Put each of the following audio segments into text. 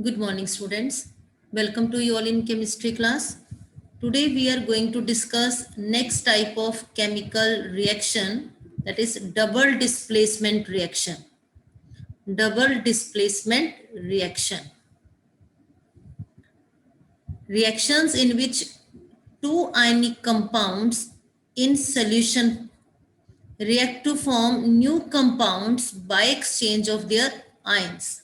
Good morning, students. Welcome to you all in chemistry class. Today we are going to discuss next type of chemical reaction, that is double displacement reaction. Double displacement reaction. Reactions in which two ionic compounds in solution react to form new compounds by exchange of their ions.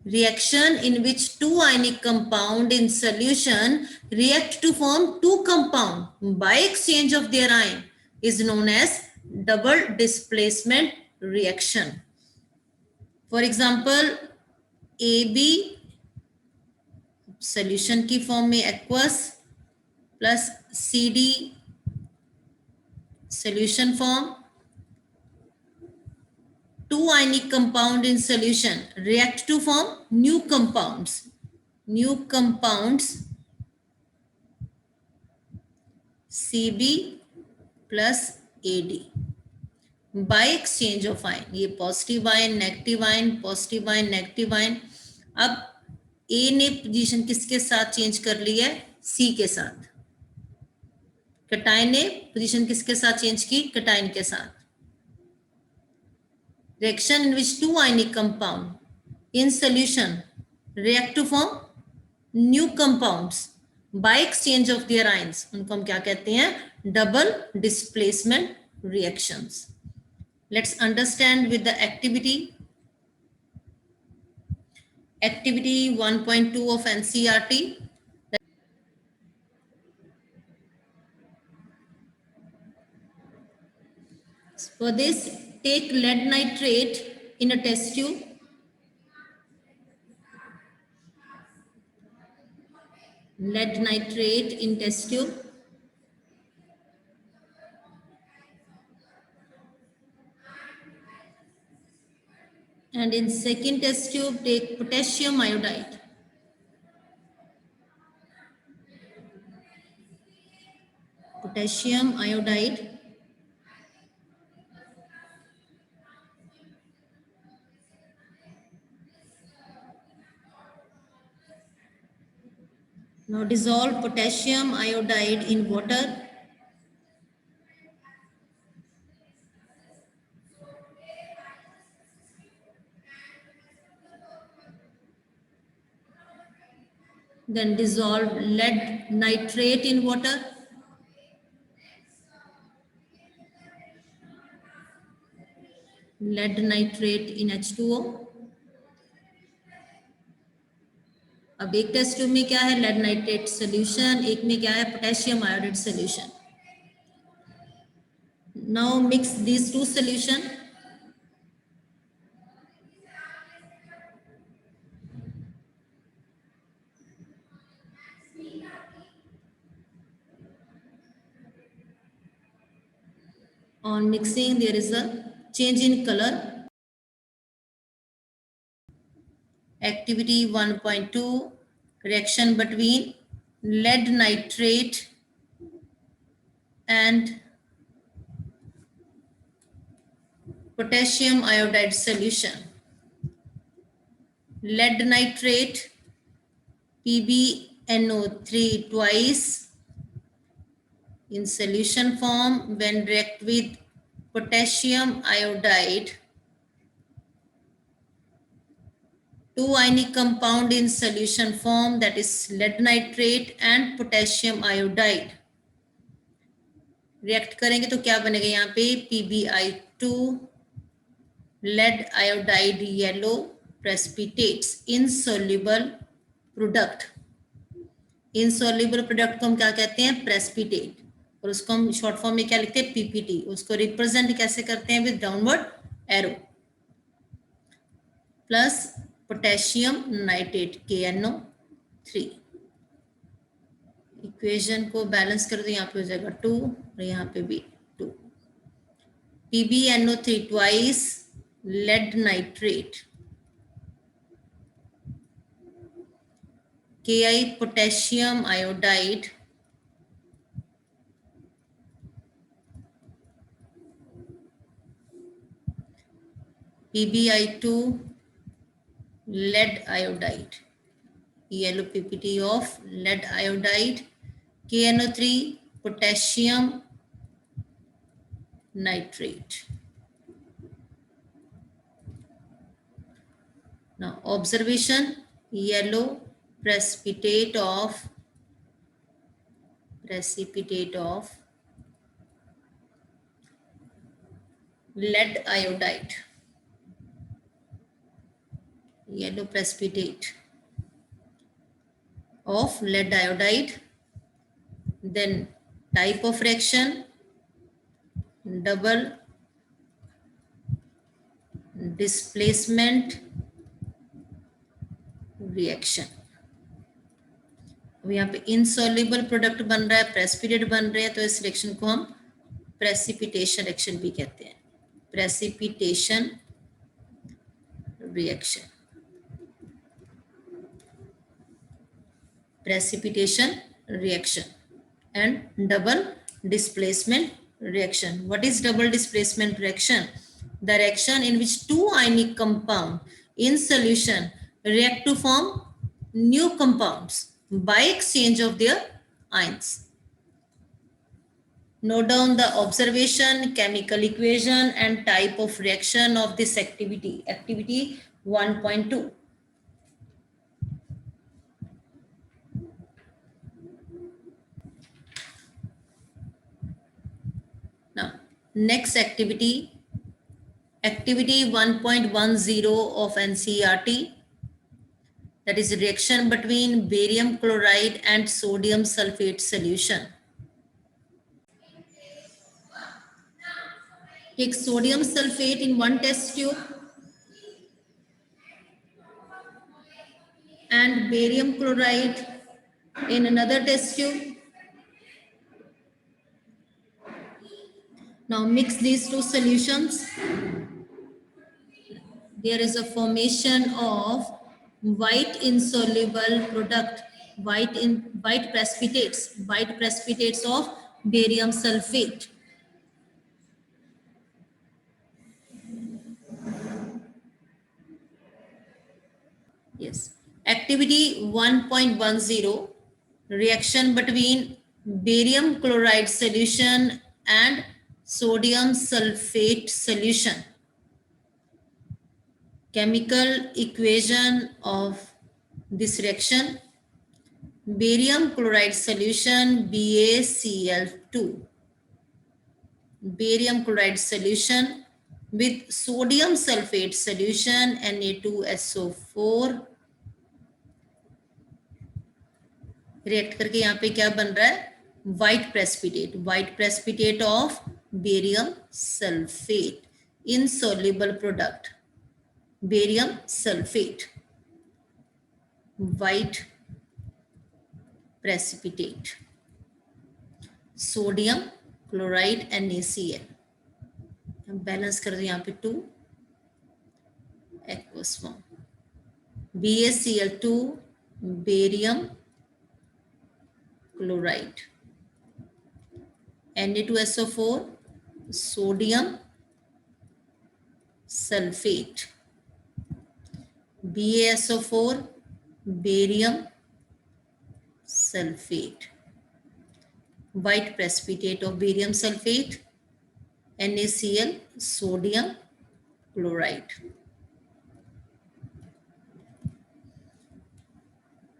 Reaction in which two ionic compound in solution react to form two compound by exchange of their ion is known as double displacement reaction. For example, AB solution की form में aqueous plus CD solution form, two ionic compound in solution react to form new compounds. New compounds CB plus AD by exchange of ion. ये positive ion, negative ion, positive ion, negative ion. अब A ने position किसके साथ change कर ली है? C के साथ. Cation ने पोजीशन किसके साथ चेंज की? कैटायन के साथ. Reaction in which two ionic compound in solution react to form new compounds by exchange of their ions. उनको हम क्या कहते हैं? Double displacement reactions. Let's understand with the activity. Activity 1.2 of NCERT. For this, take lead nitrate in a test tube. Lead nitrate in test tube. And in second test tube, take potassium iodide. Potassium iodide. Now dissolve potassium iodide in water. Then dissolve lead nitrate in water. Lead nitrate in H2O. अब एक test tube में क्या है? Lead nitrate solution, एक में क्या है? Potassium iodide solution. Now mix these two solution. On mixing, there is a change in color. Activity 1.2, reaction between lead nitrate and potassium iodide solution. Lead nitrate PbNO3 twice in solution form when react with potassium iodide. Two ionic compound in solution form, that is lead nitrate and potassium iodide. React करेंगे तो क्या बनेगा? यहाँ पे PbI2 lead iodide yellow precipitates insoluble product. Insoluble product को हम क्या कहते हैं? प्रेसिपिटेट. और उसको हम शॉर्ट फॉर्म में क्या लिखते हैं? PPT. उसको रिप्रेजेंट कैसे करते हैं? With downward arrow. Plus potassium nitrate KNO3. Equation को बैलेंस कर दो. यहाँ पे हो जाएगा 2 और यहाँ पे भी 2. PbNO3 twice lead nitrate, Ki potassium iodide, PbI2 lead iodide, yellow PPT of lead iodide, KNO3 potassium nitrate. Now observation, yellow precipitate of lead iodide, yellow precipitate of lead iodide. Then type of reaction, double displacement reaction. अब यहाँ पे insoluble product बन रहा है, precipitate बन रहे हैं, तो इस रिएक्शन को हम प्रेसिपिटेशन रिएक्शन भी कहते हैं, precipitation reaction, precipitation reaction and double displacement reaction. What is double displacement reaction? The reaction in which two ionic compound in solution react to form new compounds by exchange of their ions. Note down the observation, chemical equation and type of reaction of this activity. Activity 1.2. Now, next activity, activity 1.10 of NCERT, that is reaction between barium chloride and sodium sulfate solution. Take sodium sulfate in one test tube and barium chloride in another test tube. Now mix these two solutions. There is a formation of white insoluble product, white precipitates of barium sulfate. Yes. Activity 1.10, reaction between barium chloride solution and sodium sulfate solution. Chemical equation of this reaction, barium chloride solution BaCl2, barium chloride solution with sodium sulfate solution Na2SO4 react करके यहाँ पे क्या बन रहा है, white precipitate of barium sulphate, insoluble product barium sulphate, white precipitate, sodium chloride NaCl, balance कर दो यहाँ पे 2 aqueous form, BaCl2 barium chloride, Na2SO4 sodium sulfate, BaSO4 barium sulfate, white precipitate of barium sulfate, NaCl sodium chloride.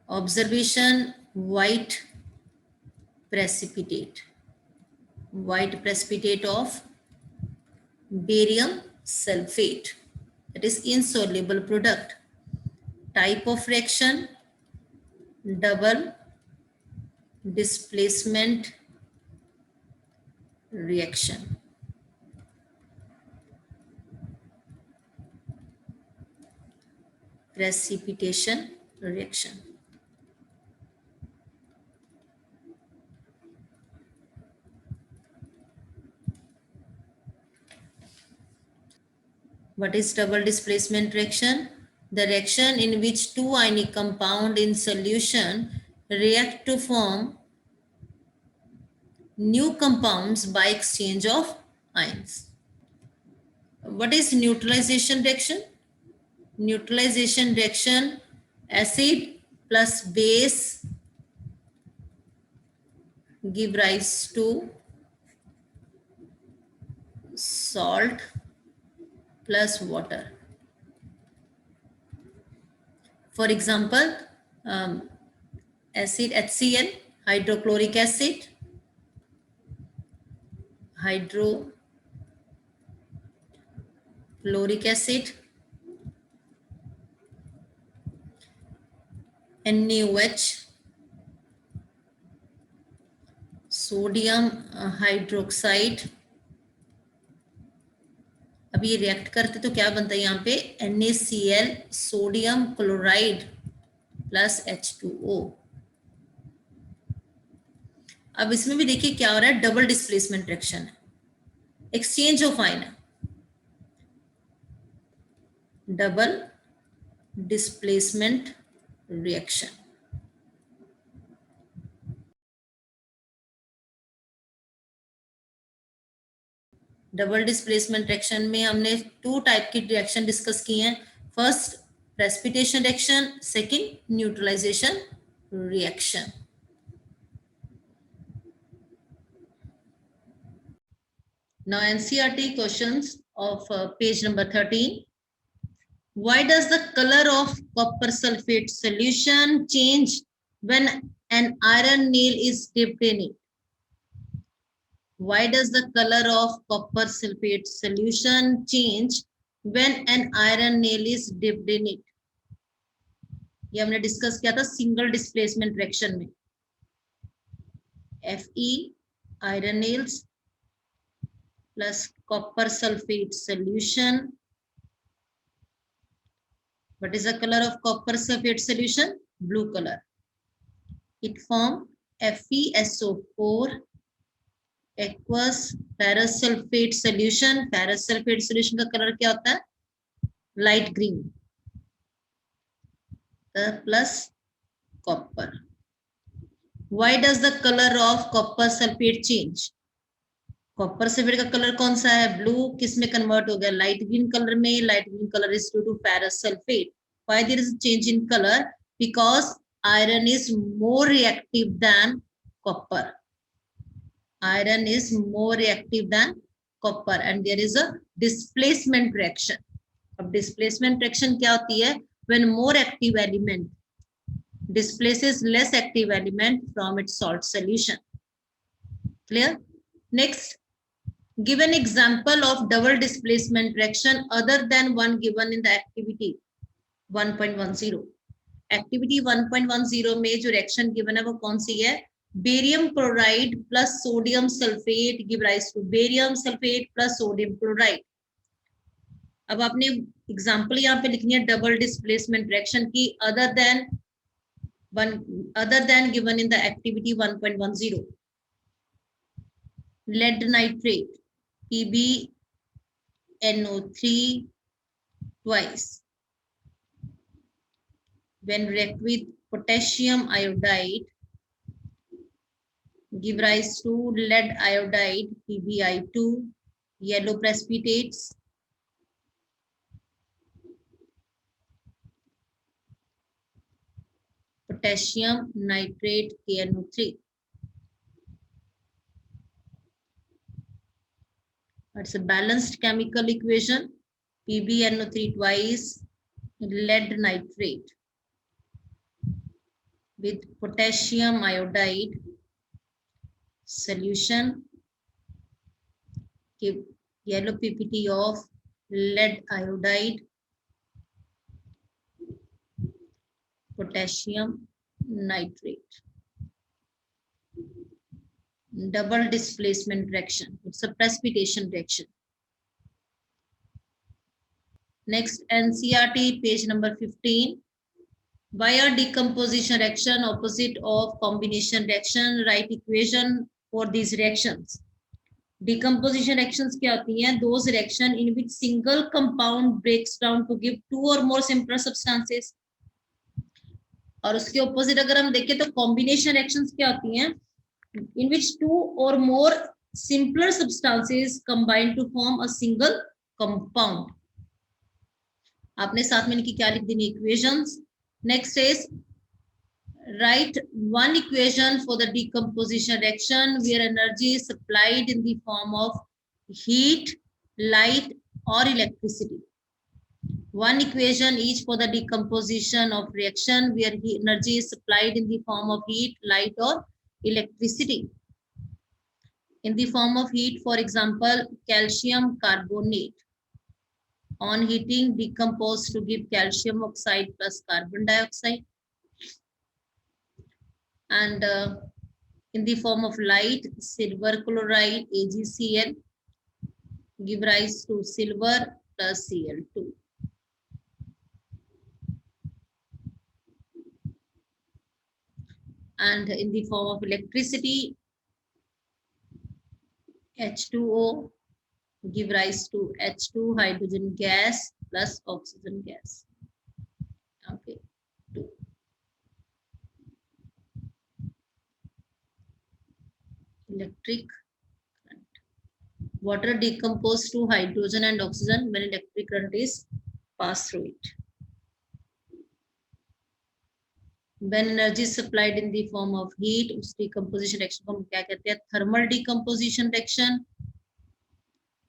Observation, white precipitate of barium sulfate, that is insoluble product. Type of reaction, double displacement reaction. Precipitation reaction. What is double displacement reaction? The reaction in which two ionic compound in solution react to form new compounds by exchange of ions. What is neutralization reaction? Neutralisation reaction, acid plus base give rise to salt plus water. For example, acid HCl, hydrochloric acid, hydrochloric acid, NaOH, sodium hydroxide. अब ये react करते तो क्या बनता है यहाँ पे, NaCl sodium chloride plus H2O. अब इसमें भी देखिए क्या हो रहा है, डबल डिस्प्लेसमेंट रिएक्शन है, एक्सचेंज ऑफ आयन है, double displacement reaction. Double displacement reaction में हमने 2 टाइप की रिएक्शन डिस्कस की हैं. First precipitation reaction, second neutralisation reaction. Now NCERT questions of page number 13. Why does the color of copper sulfate solution change when an iron nail is dipped in it? Why does the color of copper sulfate solution change when an iron nail is dipped in it? ये हमने discuss किया था single displacement reaction में. Fe iron nails plus copper sulfate solution. What is the color of copper sulfate solution? Blue color. It forms FeSO4 aqueous ferrous sulfate solution. Ferrous sulfate solution का colour क्या होता है, light green plus copper. Why does the color of copper sulfate change? Copper sulphate का colour कौन सा है, blue. किस में कन्वर्ट हो गया, लाइट ग्रीन कलर में. Light green colour is due to ferrous sulphate. Why there is a change in colour, because iron is more reactive than copper. Iron is more reactive than copper and there is a displacement reaction. अब displacement reaction क्या होती है, when more active element displaces less active element from its salt solution. Clear? Next, give an example of double displacement reaction other than one given in the activity 1.10. Activity 1.10 में जो reaction given है वो कौन सी है, barium chloride plus sodium sulfate give rise to barium sulfate plus sodium chloride. अब आपने example यहाँ पे लिखनी है डबल डिस्प्लेसमेंट रिएक्शन की other than given in the activity 1.10. Lead nitrate PbNO3 twice when react with potassium iodide give rise to lead iodide PbI2 yellow precipitates. Potassium nitrate KNO3. It's a balanced chemical equation. PbNO3 twice lead nitrate with potassium iodide solution give yellow PPT of lead iodide, potassium nitrate. Double displacement reaction. It's a precipitation reaction. Next, NCERT page number 15. Why are decomposition reaction opposite of combination reaction? Write equation for these reactions. Decomposition reactions क्या होती हैं? Those reaction in which single compound breaks down to give two or more simpler substances. और उसके opposite अगर हम देखें तो combination reactions क्या होती हैं? In which two or more simpler substances combine to form a single compound. आपने साथ में इनकी क्या लिख देनी, equations. Next is write one equation for the decomposition reaction where energy is supplied in the form of heat, light or electricity. One equation each for the decomposition of reaction where energy is supplied in the form of heat, light or electricity. In the form of heat, for example, calcium carbonate on heating decomposed to give calcium oxide plus carbon dioxide. And in the form of light, silver chloride AgCl give rise to silver plus Cl2. And in the form of electricity, H2O give rise to H2 hydrogen gas plus oxygen gas. Okay, 2. Electric current. Water decomposed to hydrogen and oxygen when electric current is passed through it. When energy is supplied in the form of heat, उस decomposition reaction को हम क्या कहते हैं, thermal decomposition reaction.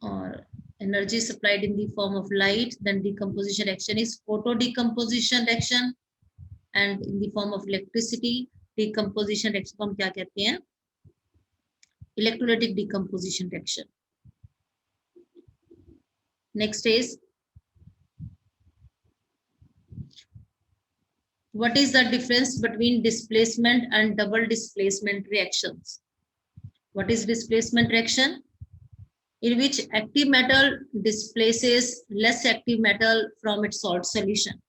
Or energy supplied in the form of light, then decomposition reaction is photo decomposition reaction. And in the form of electricity, decomposition reaction को हम क्या कहते हैं, electrolytic decomposition reaction. Next is, what is the difference between displacement and double displacement reactions? What is displacement reaction? In which active metal displaces less active metal from its salt solution.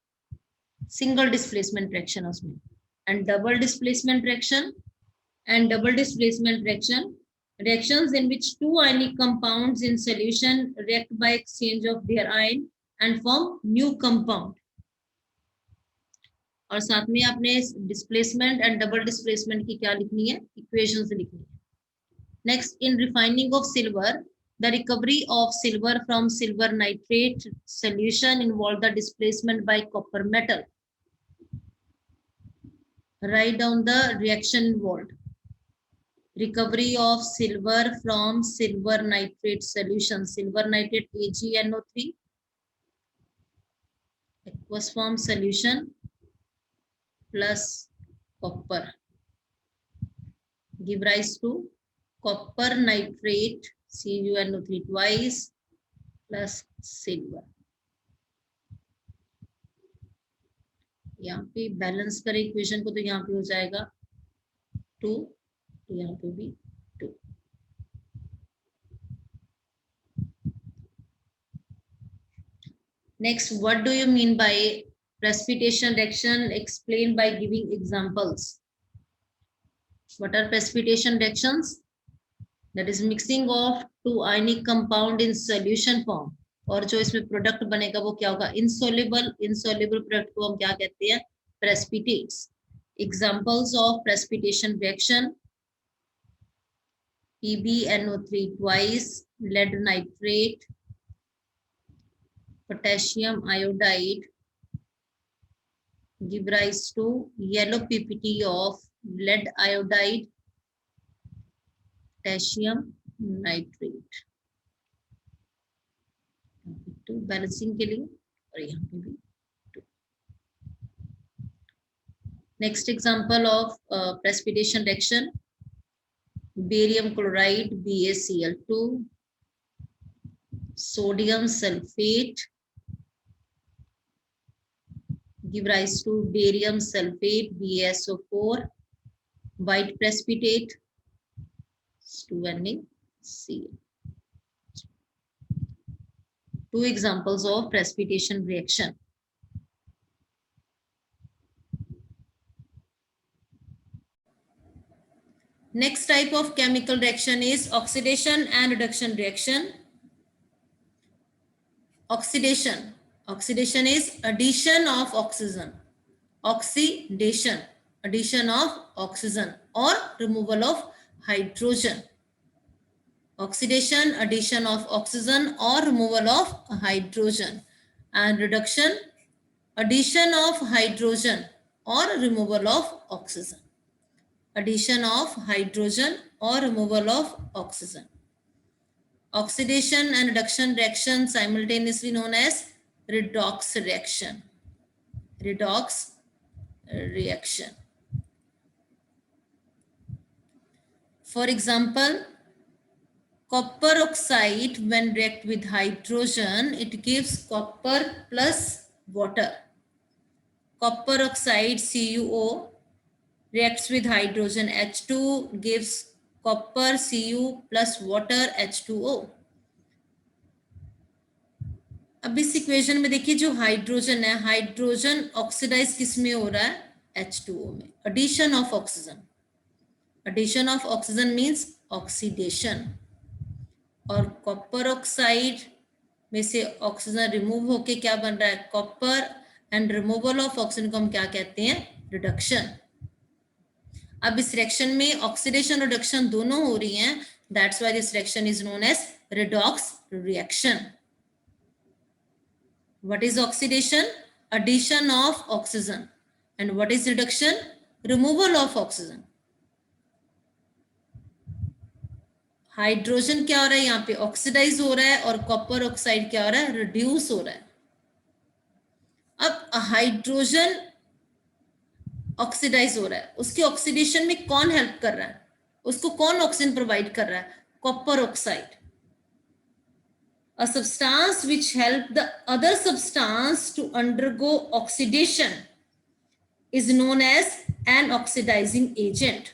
Single displacement reaction उसमें. And double displacement reaction. And double displacement reaction, reactions in which two ionic compounds in solution react by exchange of their ion and form new compound. और साथ में आपने displacement and double displacement की क्या लिखनी है, equations लिखनी है. Next, in refining of silver, the recovery of silver from silver nitrate solution involve the displacement bye copper metal. Write down the reaction involved. Recovery of silver from silver nitrate solution. Silver nitrate AgNO3 aqueous form solution plus copper give rise to copper nitrate CuNO3 twice plus silver. यहाँ पे balance करें equation को तो यहाँ पे हो जाएगा 2, तो यहाँ पे भी 2. Next, what do you mean by precipitation reaction? Explain by giving examples. What are precipitation reactions? That is mixing of two ionic compound in solution form. और जो इसमें प्रोडक्ट बनेगा वो क्या होगा, insoluble. Insoluble प्रोडक्ट को हम क्या कहते हैं, precipitates. Examples of precipitation reaction: PbNO3 twice, lead nitrate, potassium iodide give rise to yellow PPT of lead iodide, potassium nitrate. तो बैलेंसिंग के लिए, और यहाँ पे भी 2. Next example of precipitation reaction: barium chloride BaCl2, sodium sulfate give rise to barium sulfate BaSO4, white precipitate 2NaCl. 2 examples of precipitation reaction. Next type of chemical reaction is oxidation and reduction reaction. Oxidation. Oxidation is addition of oxygen. Oxidation, addition of oxygen or removal of hydrogen. Oxidation, addition of oxygen or removal of hydrogen. and reduction, addition of hydrogen or removal of oxygen. Addition of hydrogen or removal of oxygen. Oxidation and reduction reaction simultaneously known as redox reaction. Redox reaction. For example, copper oxide when react with hydrogen, it gives copper plus water. Copper oxide CuO reacts with hydrogen H2 gives copper Cu plus water H2O. अब इस equation में देखिए जो hydrogen है, hydrogen oxidise किस में हो रहा है? H2O में. Addition of oxygen. Addition of oxygen means oxidation. और कॉपर ऑक्साइड में से ऑक्सीजन रिमूव होके क्या बन रहा है? Copper. And removal of oxygen को हम क्या कहते हैं? रिडक्शन. अब इस रिएक्शन में ऑक्सीडेशन और रिडक्शन दोनों हो रही हैं. That's why this reaction is known as redox reaction. What is oxidation? Addition of oxygen. And what is reduction? Removal of oxygen. Hydrogen क्या हो रहा है यहाँ पे? ऑक्सीडाइज हो रहा है. और कॉपर ऑक्साइड क्या हो रहा है? रिड्यूस हो रहा है. अब हाइड्रोजन ऑक्सीडाइज हो रहा है, उसके ऑक्सीडेशन में कौन हेल्प कर रहा है? उसको कौन ऑक्सीजन प्रोवाइड कर रहा है? Copper oxide. A substance which help the other substance to undergo oxidation is known as an oxidizing agent.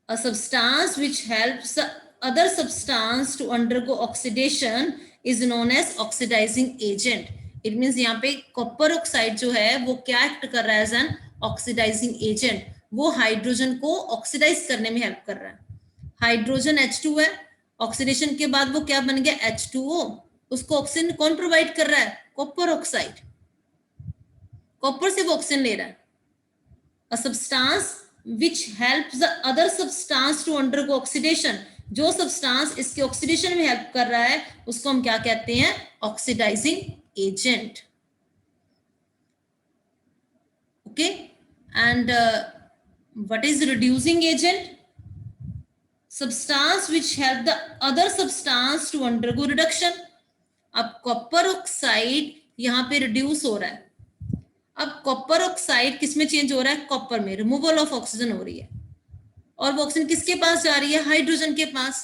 A substance which helps the other substance to undergo oxidation is known as oxidizing agent. It means यहाँ पे copper oxide जो है वो क्या act कर रहा है as an oxidising agent. वो हाइड्रोजन को ऑक्सीडाइज करने में हेल्प कर रहा है. हाइड्रोजन H2 है. ऑक्सीडेशन के बाद वो क्या बन गया? H2O. उसको ऑक्सीजन कौन प्रोवाइड कर रहा है? Copper oxide. कॉपर से वो ऑक्सीजन ले रहा है. A substance which helps the other substance to undergo oxidation. जो सब्सटेंस इसके ऑक्सीडेशन में हेल्प कर रहा है उसको हम क्या कहते हैं? Oxidizing agent. Okay. And what is reducing agent? substance which help the other substance to undergo reduction. अब कॉपर ऑक्साइड यहाँ पे रिड्यूस हो रहा है. अब कॉपर ऑक्साइड किस में चेंज हो रहा है? कॉपर में. रिमूवल ऑफ ऑक्सीजन हो रही है. और वो ऑक्सीजन किसके पास जा रही है? हाइड्रोजन के पास.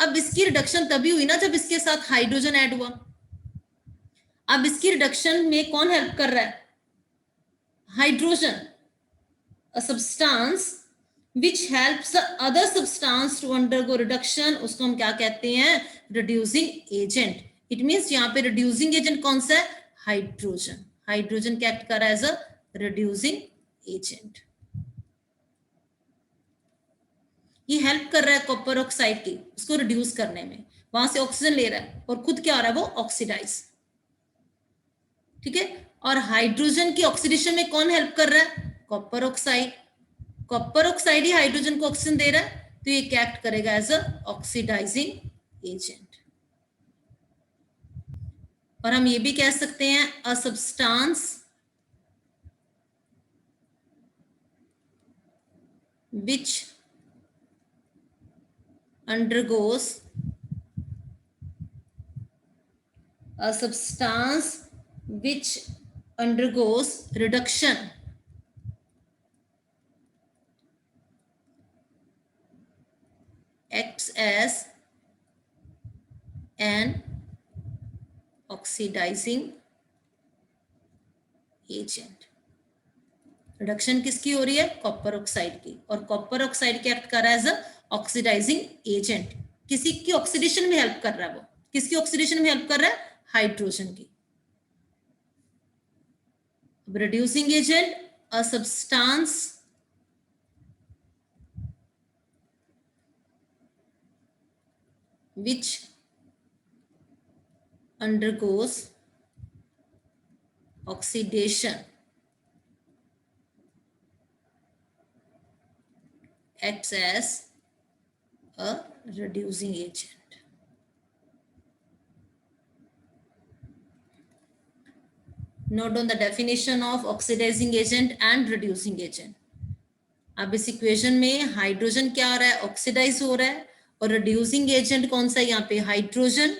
अब इसकी रिडक्शन तभी हुई ना जब इसके साथ हाइड्रोजन ऐड हुआ. अब इसकी रिडक्शन में कौन हेल्प कर रहा है? Hydrogen. A substance which helps the other substance to undergo reduction, उसको हम क्या कहते हैं? reducing agent. It means यहाँ पे reducing agent कौन सा है? हाइड्रोजन. हाइड्रोजन क्या एक्ट कर रहा है एज अ reducing agent. ये हेल्प कर रहा है कॉपर ऑक्साइड की उसको रिड्यूस करने में. वहां से ऑक्सीजन ले रहा है और खुद क्या हो रहा है? वो ऑक्सीडाइज. ठीक है. और हाइड्रोजन की ऑक्सीडेशन में कौन हेल्प कर रहा है? Copper oxide. कॉपर ऑक्साइड ही हाइड्रोजन को ऑक्सीजन दे रहा है तो ये क्या एक्ट करेगा? As a oxidizing agent. और हम ये भी कह सकते हैं a substance which undergoes a substance which undergoes reduction acts as an oxidizing agent. Reduction किसकी हो रही है? कॉपर ऑक्साइड की. और कॉपर ऑक्साइड क्या एक्ट कर रहा है? As a oxidizing agent. किसी की ऑक्सीडेशन में हेल्प कर रहा है. वो किसकी ऑक्सीडेशन में हेल्प कर रहा है? हाइड्रोजन की. Reducing agent a substance which undergoes oxidation acts as a reducing agent. Note down the definition of oxidizing agent and reducing agent. अब इस इक्वेशन में हाइड्रोजन क्या आ रहा है, ऑक्सीडाइज हो रहा है, और रिड्यूसिंग एजेंट कौन सा है यहाँ पे, हाइड्रोजन।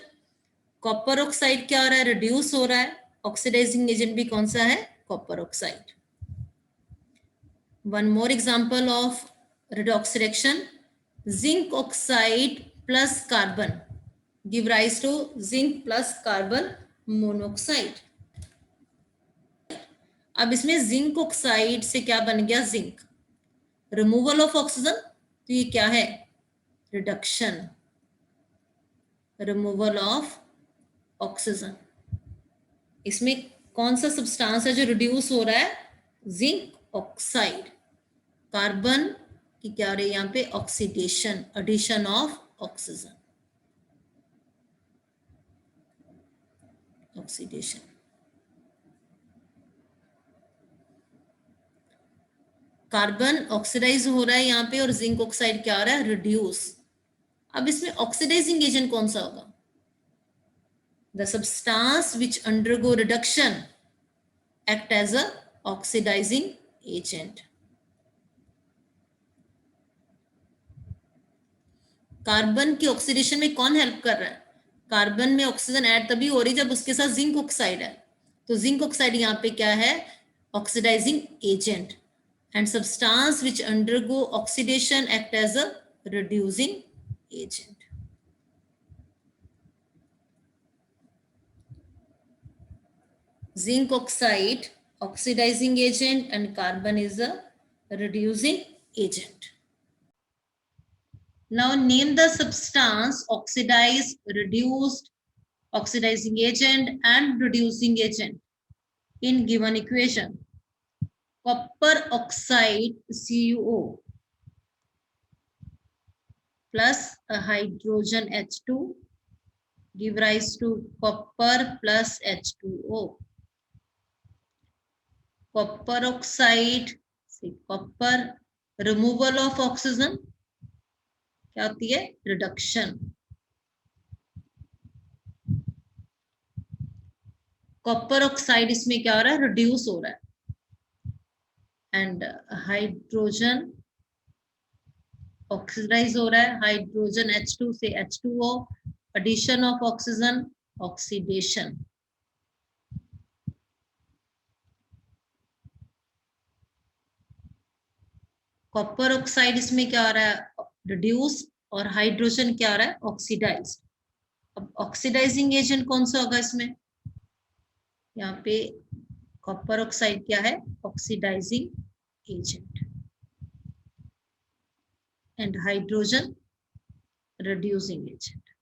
कॉपर ऑक्साइड क्या आ रहा है, रिड्यूस हो रहा है, ऑक्सीडाइजिंग एजेंट भी कौन सा है, copper oxide. One more example of redox reaction, zinc oxide plus carbon give rise to zinc plus carbon monoxide। अब इसमें जिंक ऑक्साइड से क्या बन गया, जिंक। रिमूवल ऑफ ऑक्सीजन, तो ये क्या है, रिडक्शन, रिमूवल ऑफ ऑक्सीजन। इसमें कौन सा सब्सटेंस है जो रिड्यूस हो रहा है, जिंक ऑक्साइड। कार्बन की क्या रही है यहाँ पे, oxidation, addition of oxygen, oxidation. Carbon oxidize हो रहा है यहाँ पे और जिंक ऑक्साइड क्या आ रहा है, रिड्यूस। अब इसमें ऑक्सीडाइजिंग एजेंट कौन सा होगा, the substance which undergo reduction act as a oxidizing agent. Carbon की ऑक्सीडेशन में कौन हेल्प कर रहा है, कार्बन में ऑक्सीजन ऐड तभी हो रही जब उसके साथ जिंक ऑक्साइड है, तो जिंक ऑक्साइड यहाँ पे क्या है, oxidizing agent. And substance which undergo oxidation act as a reducing agent. Zinc oxide oxidizing agent and carbon is a reducing agent. Now name the substance oxidized, reduced, oxidizing agent and reducing agent in given equation. Copper oxide CuO plus a hydrogen H2 give rise to copper plus H2O. Copper oxide से copper, removal of oxygen क्या होती है, reduction. Copper oxide इसमें क्या हो रहा है, reduce हो रहा है। एंड हाइड्रोजन ऑक्सीडाइज हो रहा है, हाइड्रोजन H2 से H2O, addition of oxygen, oxidation. Copper oxide इसमें क्या आ रहा है, रिड्यूस, और हाइड्रोजन क्या आ रहा है, ऑक्सीडाइज। अब ऑक्सीडाइजिंग एजेंट कौन सा होगा इसमें, यहाँ पे कॉपर ऑक्साइड क्या है, oxidizing agent, and hydrogen reducing agent.